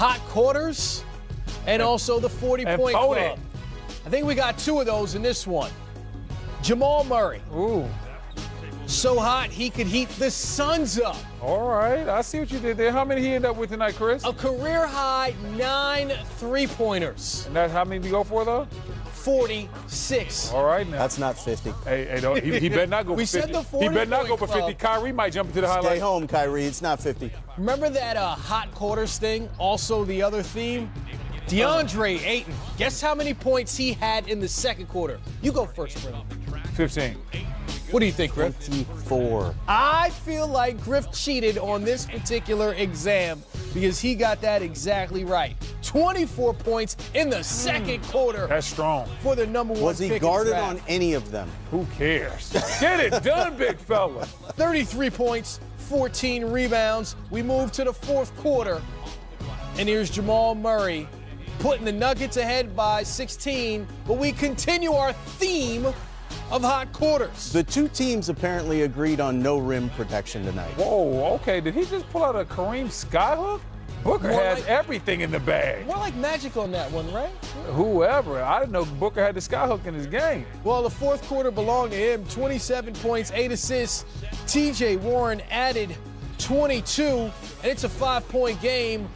hot quarters and also the 40-point club. I think we got two of those in this one. Jamal Murray. Ooh. So hot he could heat the Suns up. All right, I see what you did there. How many he ended up with tonight, Chris? A career high 9 3-pointers. And that's how many did he go for, though? 46. All right, now. That's not 50. Hey, don't, he better not go for 50. We said the 40 He better not go for club. 50. Kyrie might jump into the highlight. Stay home, Kyrie. It's not 50. Remember that hot quarters thing? Also the other theme? DeAndre Ayton. Guess how many points he had in the second quarter? You go first, Bro. 15. What do you think, Griff? 24. I feel like Griff cheated on this particular exam because he got that exactly right. 24 points in the second quarter. That's strong. For the number one Was pick he in the guarded draft. on any of them? Who cares? Get it done, big fella. 33 points, 14 rebounds. We move to the fourth quarter. And here's Jamal Murray putting the Nuggets ahead by 16. But we continue our theme of hot quarters. The two teams apparently agreed on no rim protection tonight. Whoa, okay. Did he just pull out a Kareem skyhook? Booker More has like- everything in the bag. More like magic on that one, right? Whoever. I didn't know Booker had the skyhook in his game. Well, the fourth quarter belonged to him. 27 points, 8 assists. TJ Warren added 22, and it's a 5-point game,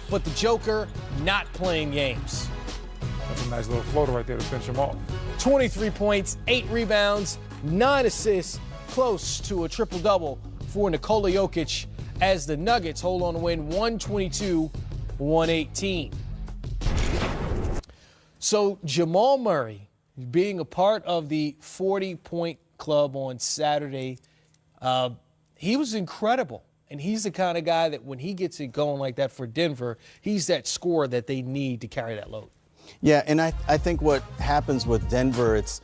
but the Joker not playing games. That's a nice little floater right there to finish him off. 23 points, 8 rebounds, 9 assists, close to a triple-double for Nikola Jokic as the Nuggets hold on to win 122-118. So Jamal Murray being a part of the 40-point club on Saturday, he was incredible. And he's the kind of guy that when he gets it going like that for Denver, he's that scorer that they need to carry that load. Yeah, and I think what happens with Denver, it's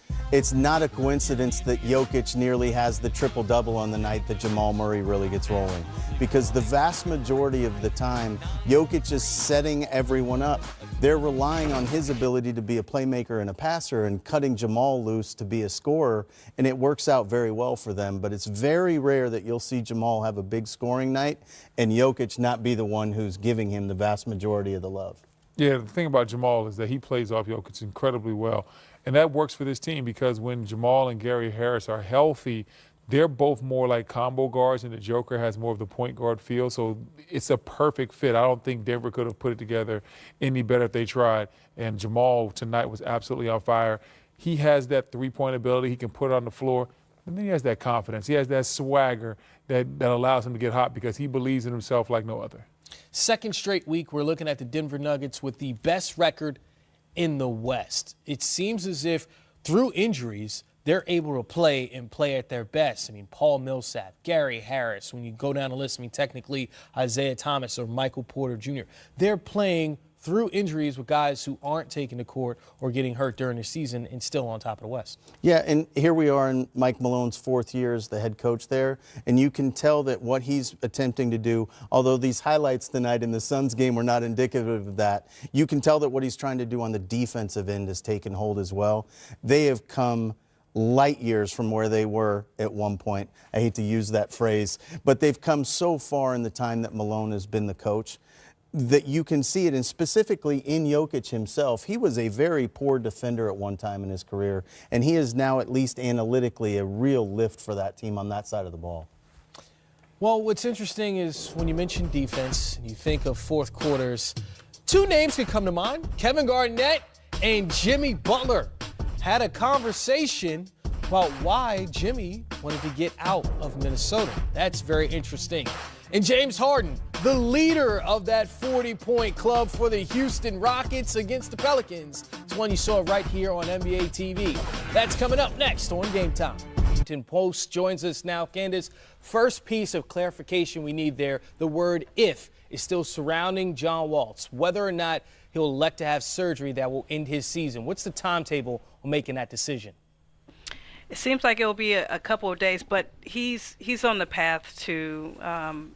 not a coincidence that Jokic nearly has the triple-double on the night that Jamal Murray really gets rolling. Because the vast majority of the time, Jokic is setting everyone up. They're relying on his ability to be a playmaker and a passer and cutting Jamal loose to be a scorer, and it works out very well for them. But it's very rare that you'll see Jamal have a big scoring night and Jokic not be the one who's giving him the vast majority of the love. Yeah, the thing about Jamal is that he plays off Jokic incredibly well. And that works for this team because when Jamal and Gary Harris are healthy, they're both more like combo guards, and the Joker has more of the point guard feel. So it's a perfect fit. I don't think Denver could have put it together any better if they tried. And Jamal tonight was absolutely on fire. He has that three-point ability. He can put it on the floor. And then he has that confidence. He has that swagger that allows him to get hot because he believes in himself like no other. Second straight week, we're looking at the Denver Nuggets with the best record in the West. It seems as if through injuries, they're able to play and play at their best. I mean, Paul Millsap, Gary Harris, when you go down the list, I mean, technically Isaiah Thomas or Michael Porter Jr., they're playing through injuries with guys who aren't taking the court or getting hurt during the season and still on top of the West. Yeah, and here we are in Mike Malone's fourth year as the head coach there, and you can tell that what he's attempting to do, although these highlights tonight in the Suns game were not indicative of that, you can tell that what he's trying to do on the defensive end has taken hold as well. They have come light years from where they were at one point. I hate to use that phrase, but they've come so far in the time that Malone has been the coach that you can see it, and specifically in Jokic himself. He was a very poor defender at one time in his career, and he is now, at least analytically, a real lift for that team on that side of the ball. Well, what's interesting is when you mention defense and you think of fourth quarters, two names can come to mind. Kevin Garnett and Jimmy Butler had a conversation about why Jimmy wanted to get out of Minnesota. That's very interesting. And James Harden, the leader of that 40-point club for the Houston Rockets against the Pelicans. It's one you saw right here on NBA TV. That's coming up next on Game Time. Washington Post joins us now. Candace, first piece of clarification we need there, the word if is still surrounding John Waltz, whether or not he'll elect to have surgery that will end his season. What's the timetable on making that decision? It seems like it'll be a couple of days, but he's on the path to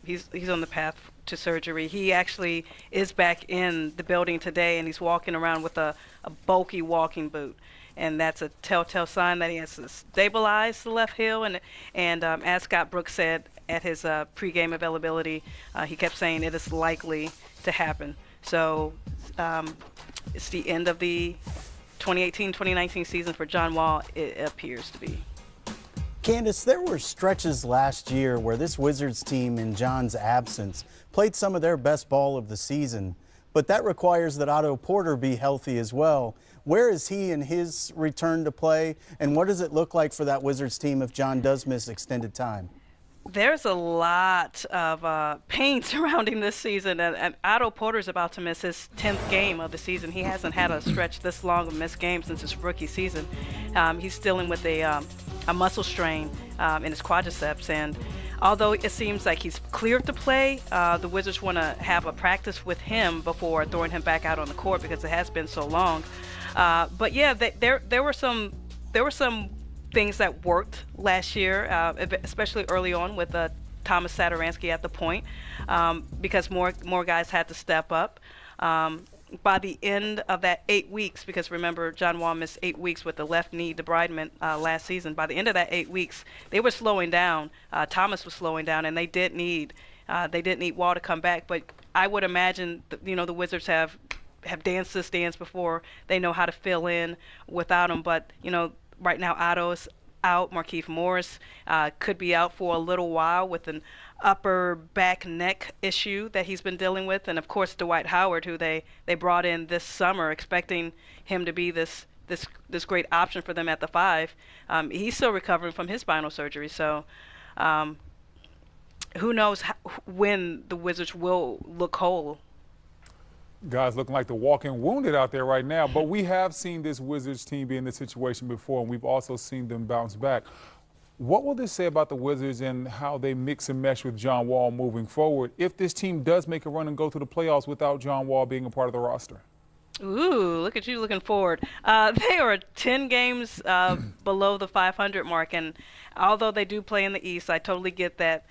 he's on the path to surgery. He actually is back in the building today, and he's walking around with a bulky walking boot, and that's a telltale sign that he has to stabilize the left heel. And as Scott Brooks said at his pregame availability, he kept saying it is likely to happen. So it's the end of the 2018-2019 season for John Wall, it appears to be. Candace, there were stretches last year where this Wizards team, in John's absence, played some of their best ball of the season, but that requires that Otto Porter be healthy as well. Where is he in his return to play, and what does it look like for that Wizards team if John does miss extended time? There's a lot of pain surrounding this season, and Otto Porter's about to miss his 10th game of the season. He hasn't had a stretch this long of missed games since his rookie season. He's dealing with a muscle strain in his quadriceps, and although it seems like he's cleared to play, the Wizards want to have a practice with him before throwing him back out on the court because it has been so long. But yeah, there were some things that worked last year, especially early on with Thomas Satoransky at the point, because more guys had to step up. By the end of that 8 weeks, because remember John Wall missed 8 weeks with the left knee debridement last season. By the end of that 8 weeks, they were slowing down. Thomas was slowing down, and they did need Wall to come back. But I would imagine the Wizards have danced this dance before. They know how to fill in without him. But right now Otto's out. Markieff Morris could be out for a little while with an upper back neck issue that he's been dealing with, and of course Dwight Howard, who they brought in this summer expecting him to be this great option for them at the 5. He's still recovering from his spinal surgery, so who knows when the Wizards will look whole. Guys looking like the walking wounded out there right now, but we have seen this Wizards team be in this situation before, and we've also seen them bounce back. What will this say about the Wizards and how they mix and mesh with John Wall moving forward if this team does make a run and go to the playoffs without John Wall being a part of the roster? Ooh, look at you looking forward. They are 10 games below the 500 mark, and although they do play in the East, I totally get that.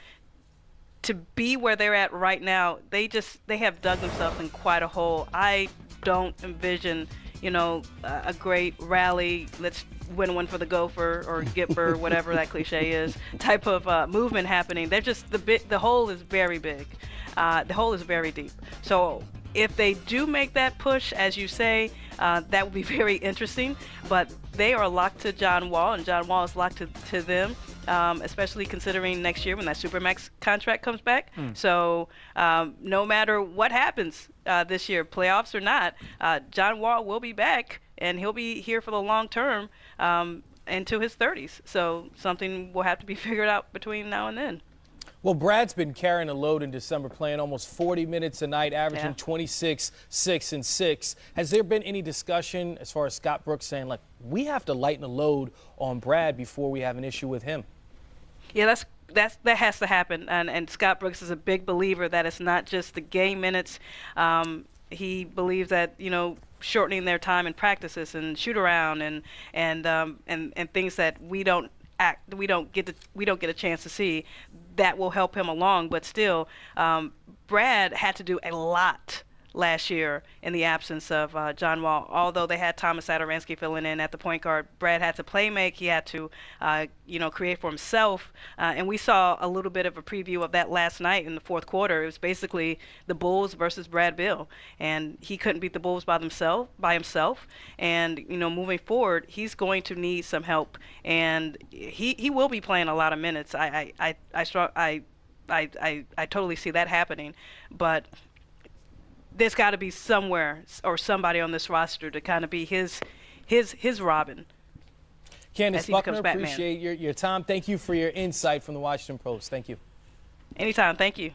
To be where they're at right now, they have dug themselves in quite a hole. I don't envision, a great rally, let's win one for the Gopher or Gipper, whatever that cliche is, type of movement happening. They're just the hole is very big. The hole is very deep. So if they do make that push, as you say, that would be very interesting. But they are locked to John Wall, and John Wall is locked to them. Especially considering next year when that Supermax contract comes back. So no matter what happens this year, playoffs or not, John Wall will be back, and he'll be here for the long term into his 30s. So something will have to be figured out between now and then. Well, Brad's been carrying a load in December, playing almost 40 minutes a night, averaging 26, 6, and 6. Has there been any discussion as far as Scott Brooks saying, like, we have to lighten the load on Brad before we have an issue with him? Yeah, that has to happen, and Scott Brooks is a big believer that it's not just the game minutes. He believes that shortening their time in practices and shoot around and things that we don't get a chance to see, that will help him along. But still, Brad had to do a lot last year in the absence of John Wall. Although they had Thomas Satoransky filling in at the point guard, Brad had to play make. He had to, create for himself. And we saw a little bit of a preview of that last night in the fourth quarter. It was basically the Bulls versus Brad Beal, and he couldn't beat the Bulls by himself. And moving forward, he's going to need some help, and he will be playing a lot of minutes. I totally see that happening, but there's got to be somewhere or somebody on this roster to kind of be his Robin. Candace Buckner, appreciate your time. Thank you for your insight from the Washington Post. Thank you. Anytime. Thank you.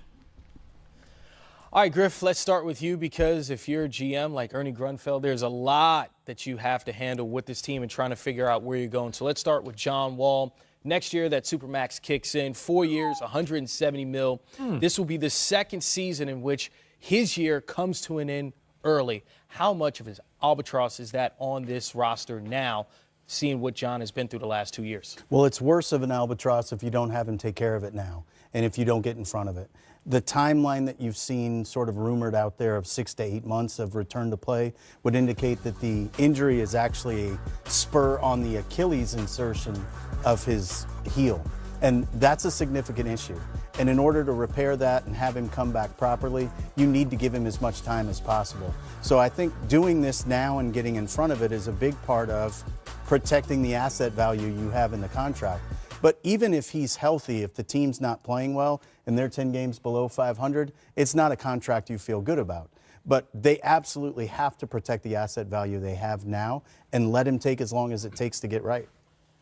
All right, Griff, let's start with you, because if you're a GM like Ernie Grunfeld, there's a lot that you have to handle with this team and trying to figure out where you're going. So let's start with John Wall. Next year, that Supermax kicks in. 4 years, $170 million. This will be the second season in which his year comes to an end early. How much of his albatross is that on this roster now, seeing what John has been through the last 2 years? Well, it's worse of an albatross if you don't have him take care of it now, and if you don't get in front of it. The timeline that you've seen sort of rumored out there of 6 to 8 months of return to play would indicate that the injury is actually a spur on the Achilles insertion of his heel. And that's a significant issue. And in order to repair that and have him come back properly, you need to give him as much time as possible. So I think doing this now and getting in front of it is a big part of protecting the asset value you have in the contract. But even if he's healthy, if the team's not playing well and they're 10 games below 500, it's not a contract you feel good about. But they absolutely have to protect the asset value they have now and let him take as long as it takes to get right.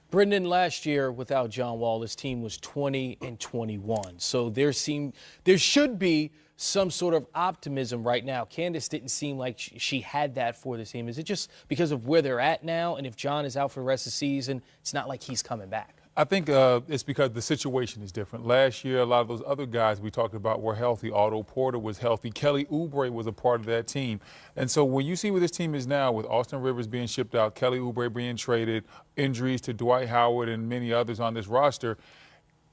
Brendan, last year without John Wall, his team was 20-21. So there should be some sort of optimism right now. Candace didn't seem like she had that for the team. Is it just because of where they're at now? And if John is out for the rest of the season, it's not like he's coming back. I think it's because the situation is different. Last year, a lot of those other guys we talked about were healthy. Otto Porter was healthy. Kelly Oubre was a part of that team. And so when you see where this team is now, with Austin Rivers being shipped out, Kelly Oubre being traded, injuries to Dwight Howard and many others on this roster,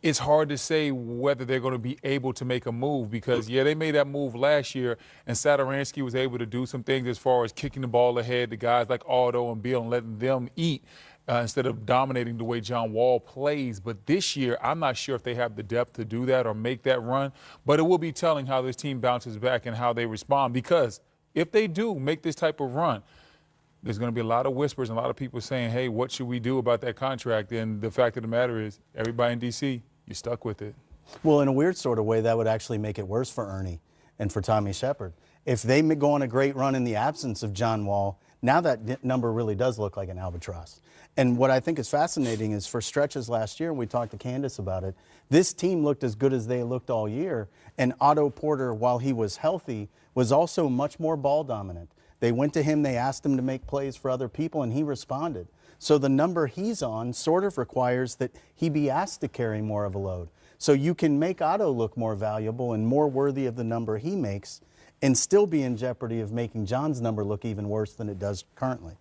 it's hard to say whether they're going to be able to make a move because, yeah, they made that move last year, and Satoransky was able to do some things as far as kicking the ball ahead to guys like Otto and Beal and letting them eat. Instead of dominating the way John Wall plays. But this year, I'm not sure if they have the depth to do that or make that run. But it will be telling how this team bounces back and how they respond. Because if they do make this type of run, there's going to be a lot of whispers and a lot of people saying, hey, what should we do about that contract? And the fact of the matter is, everybody in D.C., you're stuck with it. Well, in a weird sort of way, that would actually make it worse for Ernie and for Tommy Shepard. If they go on a great run in the absence of John Wall, now that number really does look like an albatross. And what I think is fascinating is for stretches last year, and we talked to Candace about it, this team looked as good as they looked all year. And Otto Porter, while he was healthy, was also much more ball dominant. They went to him, they asked him to make plays for other people, and he responded. So the number he's on sort of requires that he be asked to carry more of a load. So you can make Otto look more valuable and more worthy of the number he makes and still be in jeopardy of making John's number look even worse than it does currently.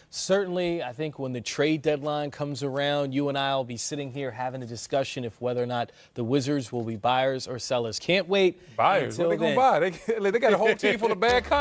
Certainly, I think when the trade deadline comes around, you and I will be sitting here having a discussion if whether or not the Wizards will be buyers or sellers. Can't wait. Buyers? What are they going to buy? They got a whole team full of bad contracts.